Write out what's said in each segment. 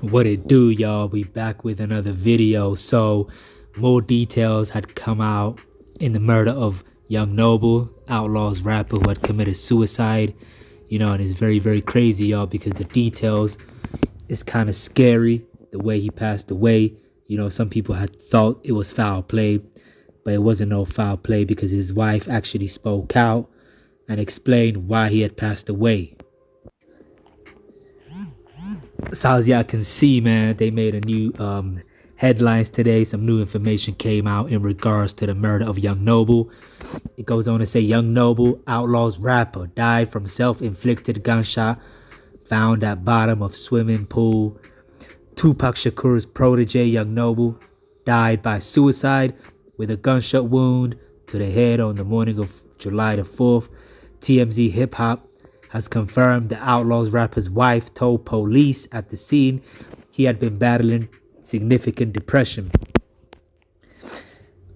What it do, y'all? We back with another video. So, more details had come out in the murder of Young Noble, Outlaw's rapper who had committed suicide. And it's very, very crazy, y'all, because the details is kind of scary. The way he passed away. Some people had thought it was foul play, but it wasn't no foul play because his wife actually spoke out and explained why he had passed away. So as y'all can see, man, they made a new headlines today. Some new information came out in regards to the murder of Young Noble. It goes on to say Young Noble, Outlaw's rapper, died from self-inflicted gunshot found at bottom of swimming pool. Tupac Shakur's protege, Young Noble, died by suicide with a gunshot wound to the head on the morning of July the 4th. TMZ Hip Hop has confirmed the Outlaw's rapper's wife told police at the scene he had been battling significant depression.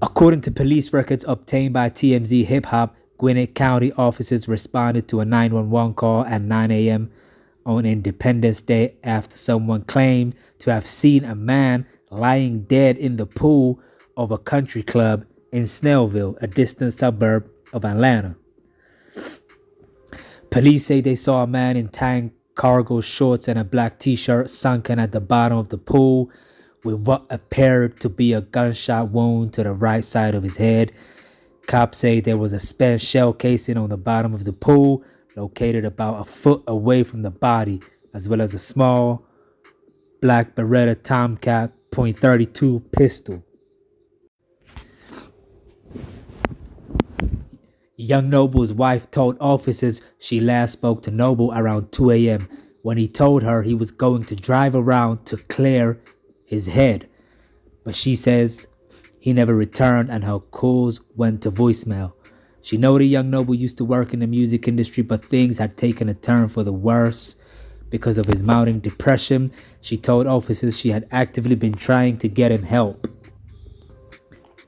According to police records obtained by TMZ Hip Hop, Gwinnett County officers responded to a 911 call at 9 a.m. on Independence Day after someone claimed to have seen a man lying dead in the pool of a country club in Snellville, a distant suburb of Atlanta. Police say they saw a man in tan cargo shorts and a black t-shirt sunken at the bottom of the pool with what appeared to be a gunshot wound to the right side of his head. Cops say there was a spent shell casing on the bottom of the pool, located about a foot away from the body, as well as a small black Beretta Tomcat .32 pistol. Young Noble's wife told officers she last spoke to Noble around 2 a.m. when he told her he was going to drive around to clear his head. But she says he never returned and her calls went to voicemail. She noted Young Noble used to work in the music industry, but things had taken a turn for the worse because of his mounting depression. She told officers she had actively been trying to get him help.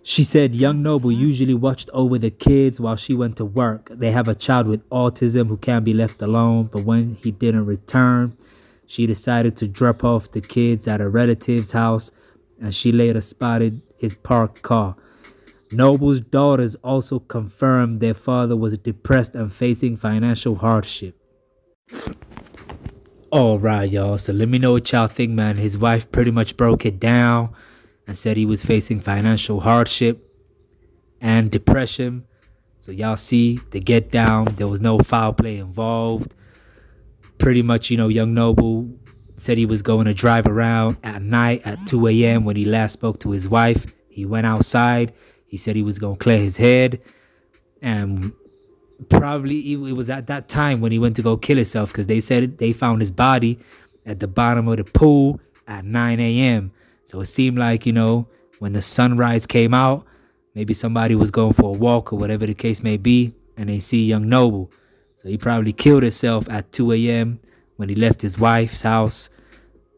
She said Young Noble usually watched over the kids while she went to work. They have a child with autism who can't be left alone, but when he didn't return, she decided to drop off the kids at a relative's house, and she later spotted his parked car. Noble's daughters also confirmed their father was depressed and facing financial hardship. Alright, y'all, so let me know what y'all think, man. His wife pretty much broke it down and said he was facing financial hardship and depression. So y'all see the get down. There was no foul play involved. Pretty much, Young Noble said he was going to drive around at night at 2 a.m. when he last spoke to his wife. He went outside. He said he was going to clear his head. And probably it was at that time when he went to go kill himself, because they said they found his body at the bottom of the pool at 9 a.m. So it seemed like, when the sunrise came out, maybe somebody was going for a walk or whatever the case may be, and they see Young Noble. So he probably killed himself at 2 a.m. when he left his wife's house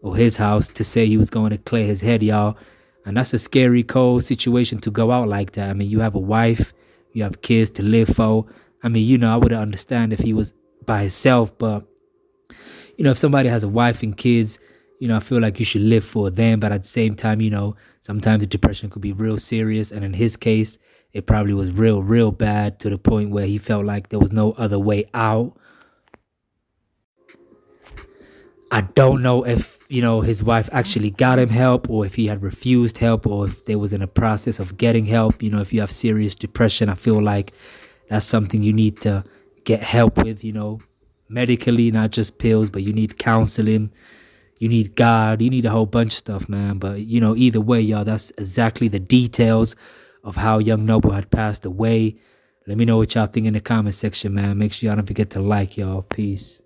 or his house to say he was going to clear his head, y'all. And that's a scary, cold situation to go out like that. I mean, you have a wife, you have kids to live for. I mean, I would understand if he was by himself, but, if somebody has a wife and kids, I feel like you should live for them. But at the same time, sometimes the depression could be real serious. And in his case, it probably was real, real bad to the point where he felt like there was no other way out. I don't know if, his wife actually got him help, or if he had refused help, or if they was in a process of getting help. If you have serious depression, I feel like that's something you need to get help with, medically, not just pills, but you need counseling. You need God. You need a whole bunch of stuff, man. But, either way, y'all, that's exactly the details of how Young Noble had passed away. Let me know what y'all think in the comment section, man. Make sure y'all don't forget to like, y'all. Peace.